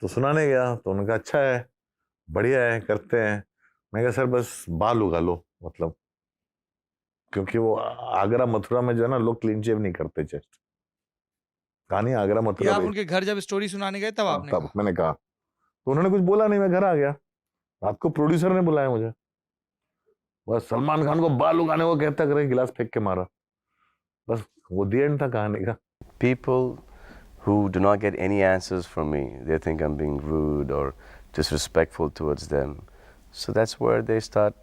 तो सुनाने गया तो उन्होंने कहा अच्छा है, बढ़िया है, करते हैं। मैं कहा सर बस बाल उगा लो, मतलब क्योंकि वो आगरा मथुरा में जो है ना लोग क्लीन शेव नहीं करते चेस्ट। कहानी आगरा ये मथुरा आप पे। उनके घर जब स्टोरी सुनाने गए तब हाँ, आपने तब कहा? मैंने कहा तो उन्होंने कुछ बोला नहीं, मैं घर आ गया। रात को प्रोड्यूसर ने बुलाया मुझे, बस सलमान खान को बाल उगाने को कहता करे, गिलास फेंक के मारा। बस वो दी एंड था कहानी का। People who do not get any answers from me, they think I'm being rude or disrespectful towards them. So that's where they start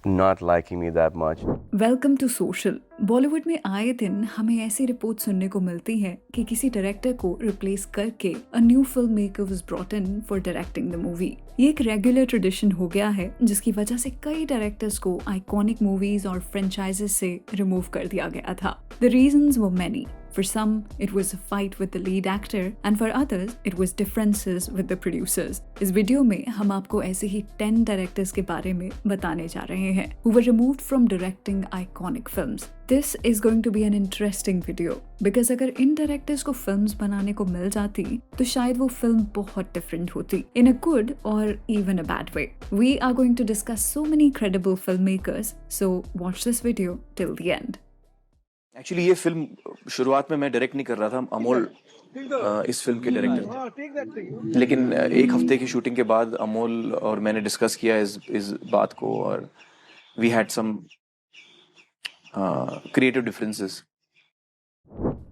not liking me that much. Welcome to social. Bollywood में आए दिन हमें ऐसी report सुनने को मिलती है कि किसी डायरेक्टर को रिप्लेस करके a new film maker was brought in for directing the movie. ये एक रेगुलर ट्रेडिशन हो गया है जिसकी वजह से कई डायरेक्टर्स को आइकॉनिक मूवीज और फ्रेंचाइजेस से रिमूव कर दिया गया था। The reasons were many. For some, it was a fight with the lead actor, and for others, it was differences with the producers. इस वीडियो में हम आपको ऐसे ही 10 डायरेक्टर्स के बारे में बताने जा रहे हैं who were removed from directing iconic films. This is going to be an interesting video because अगर इन डायरेक्टर्स को फिल्म्स बनाने को मिल जाती तो शायद वो फिल्म बहुत डिफरेंट होती, in a good or even a bad way. We are going to discuss so many credible filmmakers, so watch this video till the end. Actually ये फिल्म शुरुआत में मैं डायरेक्ट नहीं कर रहा था, अमोल इस फिल्म के डायरेक्टर थे। लेकिन एक हफ्ते की शूटिंग के बाद अमोल और मैंने डिस्कस किया इस बात को, और we had some creative differences.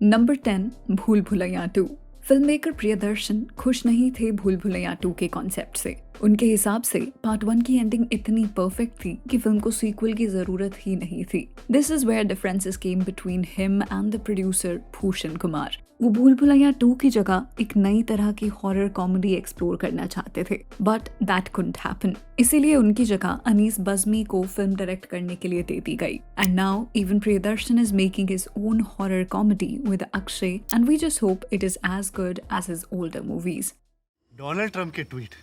Number 10, Bhool Bhulaiyaa 2। Film maker Priyadarshan खुश नहीं थे भूल भुलैया 2 के कॉन्सेप्ट से। उनके हिसाब से पार्ट 1 की एंडिंग इतनी परफेक्ट थी कि फिल्म को सीक्वल की जरूरत ही नहीं थी। This is where differences came between him and the producer Bhushan Kumar. वो भूल भुलैया 2 की जगह एक नई तरह की हॉरर कॉमेडी एक्सप्लोर करना चाहते थे, बट दैट कुडंट हैपन। इसीलिए उनकी जगह अनीस बज़मी को फिल्म डायरेक्ट करने के लिए दे दी गई। And now even Priyadarshan is making his own horror comedy with Akshay, and we just hope it is as good as his older movies. Donald Trump के ट्वीट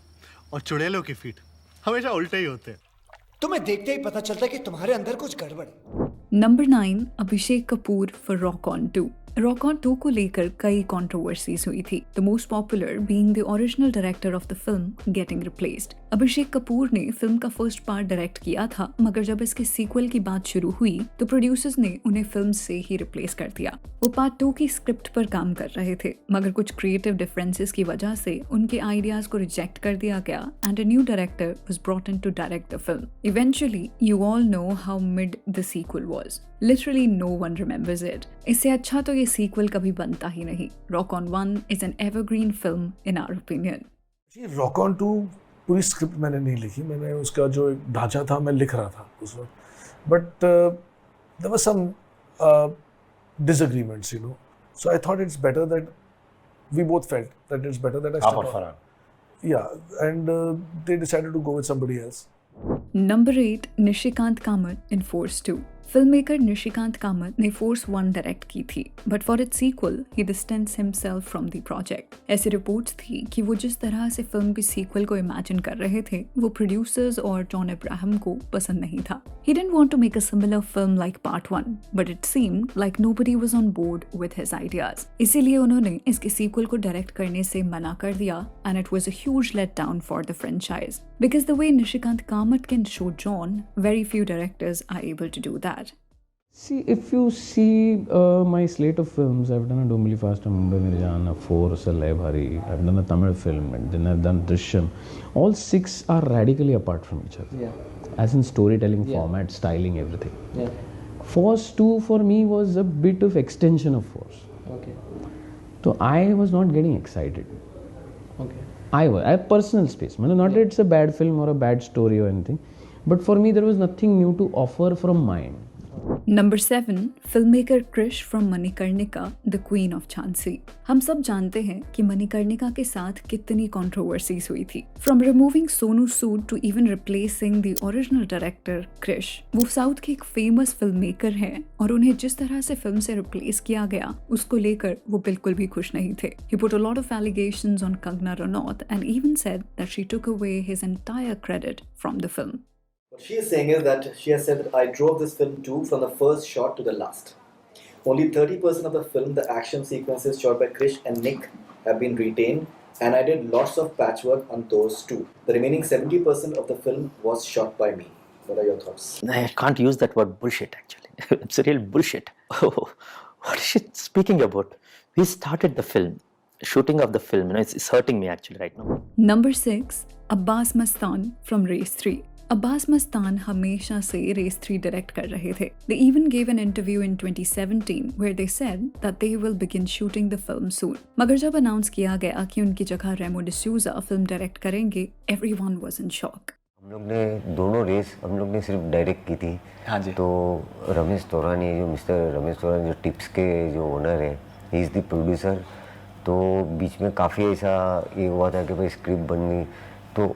और चुड़ैलों के फीट हमेशा उल्टे ही होते हैं। तुम्हें देखते ही पता चलता है कि तुम्हारे अंदर कुछ गड़बड़ है। Number 9, Abhishek Kapoor for rock on 2। Rock on 2 को लेकर कई कंट्रोवर्सीज हुई थी, the most popular being the original director of the film getting replaced. Abhishek Kapoor ने फिल्म का फर्स्ट पार्ट डायरेक्ट किया था, मगर जब इसके सीक्वल की बात शुरू हुई तो प्रोड्यूसर्स ने उन्हें फिल्म से ही रिप्लेस कर दिया। वो पार्ट 2 की स्क्रिप्ट पर काम कर रहे थे, मगर कुछ क्रिएटिव डिफरेंसेस की वजह से उनके आइडियाज को रिजेक्ट कर दिया गया and a new director was brought in to direct the film. Eventually you all know how mid the sequel was. Literally no one remembers it. इससे अच्छा तो ये सीक्वल कभी बनता ही नहीं। Rock On 1 is an evergreen film in our opinion. Rock on 2 पूरी script मैंने नहीं लिखी, मैंने उसका जो एक ढांचा था मैं लिख रहा था उस वक्त, but there were some disagreements, so I thought it's better that we both felt that it's better that I step out. Yeah, and they decided to go with somebody else. Number 8, Nishikant Kamath in Force 2। Filmmaker Nishikant Kamath ने Force 1 direct की थी, but for its sequel he distance himself from the project. ऐसी reports थी कि वो जिस तरह से फिल्म की सीक्वल को इमेजिन कर रहे थे वो प्रोड्यूसर्स और जॉन अब्राहम को पसंद नहीं था। He didn't want to make a similar film like part 1, but it seemed like nobody was on board with his ideas. इसीलिए उन्होंने इसके सीक्वल को डायरेक्ट करने से मना कर दिया, and it was a huge letdown for the franchise. Because the way Nishikant Kamath can show John, very few directors are able to do that. See, if you see my slate of films, I've done a Dombili Fast, Mumbai Mirjana, Force, Lay Bhari, I've done a Tamil film, and then I've done Drishyam. All 6 are radically apart from each other. Yeah. As in storytelling format, styling, everything. Yeah. Force 2 for me was a bit of extension of Force. Okay. So I was not getting excited. Okay. I have personal space. Not that it's a bad film or a bad story or anything, but for me there was nothing new to offer from mine. Number 7, filmmaker Krish from Manikarnika, the queen of Jhansi. हम सब जानते हैं कि मणिकर्णिका के साथ कितनी controversies हुई थी, from removing Sonu Sood to even replacing the original director Krish. वो साउथ के एक फेमस फिल्ममेकर हैं और उन्हें जिस तरह से फिल्म से रिप्लेस किया गया उसको लेकर वो बिल्कुल भी खुश नहीं थे। He put a lot of allegations on Kangna Ranaut and even said that she took away his entire credit from the film. What she is saying is that she has said that I drove this film too from the first shot to the last. Only 30% of the film, the action sequences shot by Krish and Nick, have been retained, and I did lots of patchwork on those too. The remaining 70% of the film was shot by me. What are your thoughts? I can't use that word bullshit actually. It's a real bullshit. Oh, what is she speaking about? We started the film, shooting of the film. You know, it's hurting me actually right now. Number 6, Abbas Mastan from Race 3. Abbas Mastan हमेशा से race 3 direct कर रहे थे. They even gave an interview in 2017 where they said that they will begin shooting the film soon. मगर जब announce किया गया कि उनकी जगह रेमो डिसूजा फिल्म डायरेक्ट करेंगे, everyone was in shock. हम लोग ने दोनों रेस हम लोग ने सिर्फ डायरेक्ट की थी. हाँ जी. तो रमेश तोरानी जो मिस्टर रमेश तोरानी जो टिप्स के जो ओनर है, ही इज़ द प्रोड्यूसर. तो बीच में काफ़ी ऐसा ये हुआ था कि भाई स्क्रिप्ट बननी, तो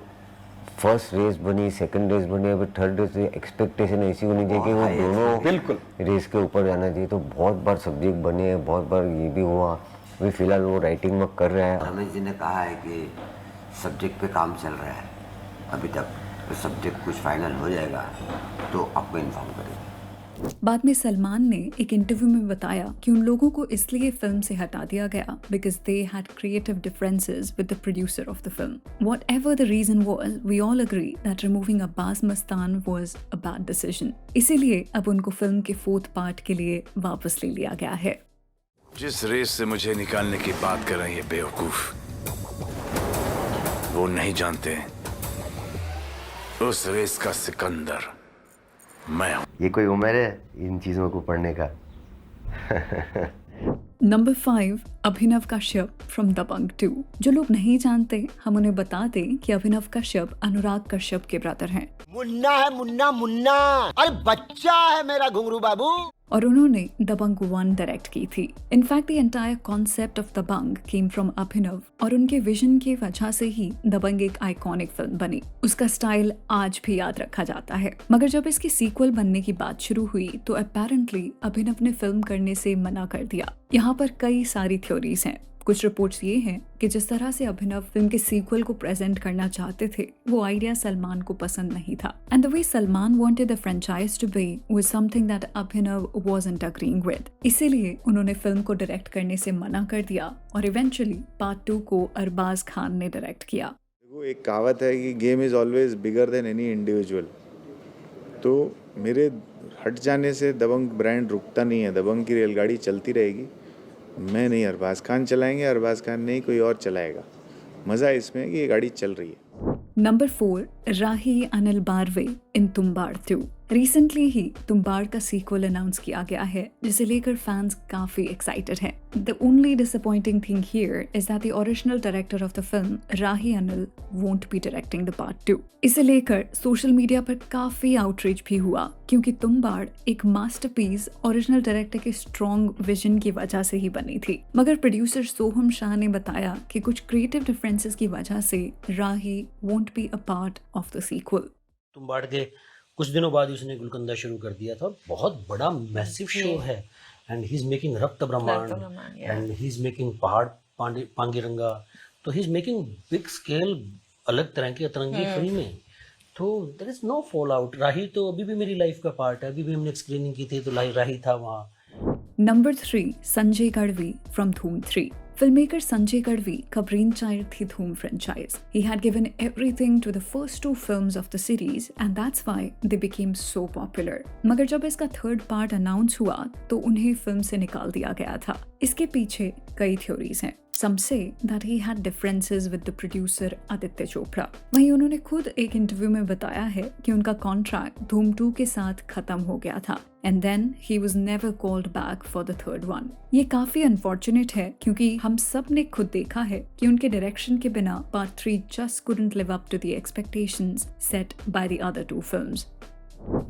फर्स्ट रेस बनी, सेकंड रेस बनी, अभी थर्ड रेस. एक्सपेक्टेशन ऐसी होनी चाहिए कि वो दोनों बिल्कुल रेस के ऊपर जाना चाहिए. तो बहुत बार सब्जेक्ट बने हैं, बहुत बार ये भी हुआ. अभी फिलहाल वो राइटिंग में कर रहा है. रमेश जी ने कहा है कि सब्जेक्ट पे काम चल रहा है अभी तक. तो सब्जेक्ट कुछ फाइनल हो जाएगा तो आपको इन्फॉर्म करेंगे. बाद में सलमान ने एक इंटरव्यू में बताया कि उन लोगों को इसलिए फिल्म से हटा दिया गया because they had creative differences with the producer of the film. Whatever the reason was, we all agree that removing Abbas Mustan was a bad decision. इसीलिए अब उनको फिल्म के 4th पार्ट के लिए वापस ले लिया गया है. जिस रेस से मुझे निकालने की बात कर रहे हैं ये बेवकूफ, वो नहीं जानते उस रेस का सिकंदर मैं हूं. ये कोई उम्र है इन चीज़ों को पढ़ने का. नंबर 5, अभिनव कश्यप फ्रॉम दबंग 2. जो लोग नहीं जानते, हम उन्हें बता दें कि अभिनव कश्यप अनुराग कश्यप के ब्रदर हैं. मुन्ना है मुन्ना मुन्ना, अरे बच्चा है मेरा घुंगरू बाबू. और उन्होंने दबंग 1 डायरेक्ट की थी. In fact the entire concept of Dabangg came from Abhinav, और उनके विजन की वजह से ही दबंग एक आइकॉनिक फिल्म बनी. उसका स्टाइल आज भी याद रखा जाता है. मगर जब इसकी सीक्वल बनने की बात शुरू हुई तो अपेरेंटली अभिनव ने फिल्म करने से मना कर दिया. यहाँ पर कई सारी थ्योरीज हैं. कुछ रिपोर्ट्स ये हैं कि जिस तरह से अभिनव फिल्म के सीक्वल को प्रेजेंट करना चाहते थे, वो आइडिया सलमान को पसंद नहीं था. And the way Salman wanted the franchise to be was something that Abhinav wasn't agreeing with. इसीलिए उन्होंने फिल्म को डायरेक्ट करने से मना कर दिया और इवेंचुअली पार्ट 2 को अरबाज खान ने डायरेक्ट किया. देखो, एक कहावत है कि game is always bigger than any individual. तो मेरे हट जाने से दबंग ब्रांड रुकता नहीं है. दबंग की रेलगाड़ी चलती रहेगी. मैं नहीं, अरबाज खान चलाएंगे. अरबाज खान नहीं, कोई और चलाएगा. मज़ा इसमें है कि ये गाड़ी चल रही है. नंबर 4, राही अनिल बारवे इन तुम्बाड़ 2. रिसेंटली ही तुम्बाड़ का सीक्वल अनाउंस किया गया है, जिसे लेकर फैंस काफी एक्साइटेड हैं. The only disappointing thing here is that the original director of the film, Rahi Anil, won't be directing the part 2. इसे लेकर सोशल मीडिया पर काफी आउटरीच भी हुआ, क्योंकि तुम्बाड़ एक मास्टरपीस ओरिजिनल डायरेक्टर के स्ट्रॉन्ग विजन की वजह से ही बनी थी. मगर प्रोड्यूसर सोहम शाह ने बताया कि कुछ क्रिएटिव डिफरेंसेस की वजह से Rahi won't be a part of the sequel. Tumbbad के कुछ दिनों बाद उसने गुलकंदा शुरू कर दिया था. बहुत बड़ा मैसिव शो है. And he is making Rakt Brahmand, and he is making Pahad Pangira. तो he is making big scale, अलग तरह की अतरंगी फिल्में. तो there is no fall out. Rahi तो अभी भी मेरी लाइफ का पार्ट है. अभी भी हमने स्क्रीनिंग की थी तो राही था वहाँ. नंबर 3, संजय गढ़वी फ्रॉम धूम 3. Filmmaker Sanjay Gadvi का brainchild थी धूम franchise. He had given everything to the first 2 films of the series and that's why they became so popular. मगर जब इसका 3rd part अनाउंस हुआ तो उन्हें फिल्म से निकाल दिया गया था. इसके पीछे कई थ्योरीज हैं. Some say that he had differences with the producer Aditya Chopra. वहीं उन्होंने खुद एक इंटरव्यू में बताया है कि उनका कॉन्ट्रैक्ट धूम 2 के साथ खत्म हो गया था. And then he was never called back for the 3rd one. ये काफी अनफॉर्चुनेट है, क्योंकि हम सब ने खुद देखा है कि उनके डायरेक्शन के बिना part 3 just couldn't live up to the expectations set by the other 2 films.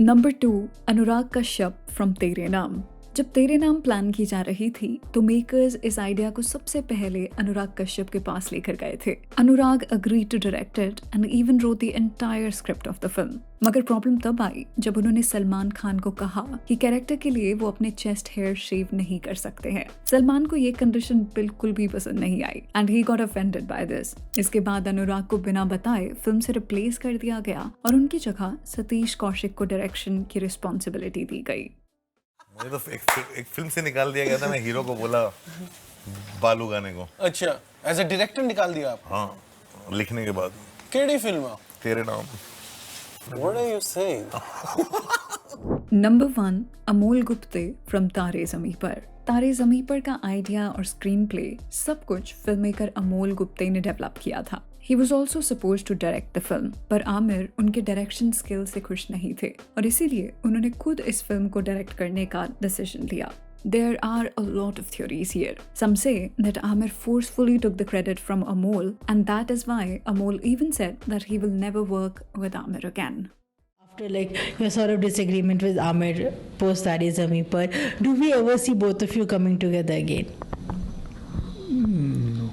Number 2, Anurag Kashyap from तेरे नाम. जब तेरे नाम प्लान की जा रही थी तो मेकर्स इस आइडिया को सबसे पहले अनुराग कश्यप के पास लेकर गए थे. अनुराग agreed to direct it and even wrote the entire script of the film. मगर प्रॉब्लम तब आई जब उन्होंने सलमान खान को कहा कि कैरेक्टर के लिए वो अपने चेस्ट हेयर शेव नहीं कर सकते हैं. सलमान को ये कंडीशन बिल्कुल भी पसंद नहीं आई and he got offended by this. इसके बाद अनुराग को बिना बताए फिल्म से रिप्लेस कर दिया गया और उनकी जगह सतीश कौशिक को डायरेक्शन की रिस्पॉन्सिबिलिटी दी गई. मुझे तो एक फिल्म से निकाल दिया गया था. मैं हीरो को बोला बालू गाने को. अच्छा. एज ए डायरेक्टर निकाल दिया आप? हाँ, लिखने के बाद। केड़ी फिल्म? तेरे नाम। What are you saying? Number 1, Amol Gupte from तारे ज़मीं पर। तारे ज़मीं पर का आइडिया और स्क्रीन प्ले सब कुछ फिल्ममेकर अमोल गुप्ते ने डेवलप किया था। He was also supposed to direct the film, पर आमिर उनके डायरेक्शन स्किल से खुश नहीं थे और इसीलिए उन्होंने खुद इस फिल्म को डायरेक्ट करने का डिसीजन लिया। There are a lot of theories here. Some say that Amir forcefully took the credit from Amol, and that is why Amol even said that he will never work with Amir again. After like your sort of disagreement with Amir post Tare Zameen Par, do we ever see both of you coming together again? No.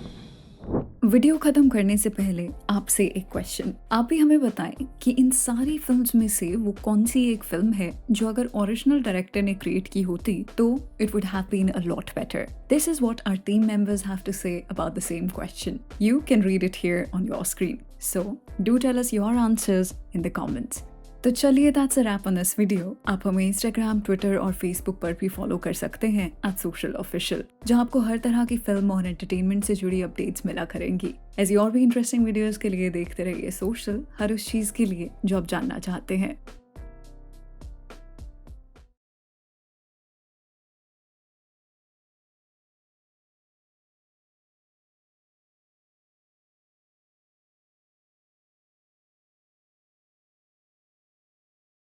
Video खत्म करने से पहले आपसे एक question, आप भी हमें बताएं कि इन सारी फिल्म्स में से वो कौन सी एक फिल्म है जो अगर ओरिजिनल डायरेक्टर ने क्रिएट की होती तो it would have been a lot better. This is what our team members have to say about the same question. You can read it here on your screen, so do tell us your answers in the comments. तो चलिए that's a wrap on this video. आप हमें Instagram, Twitter और Facebook पर भी follow कर सकते हैं @socialofficial, जहां आपको हर तरह की फिल्म और एंटरटेनमेंट से जुड़ी अपडेट्स मिला करेंगी। ऐसी और भी इंटरेस्टिंग वीडियोस के लिए देखते रहिए सोशल, हर उस चीज के लिए जो आप जानना चाहते हैं।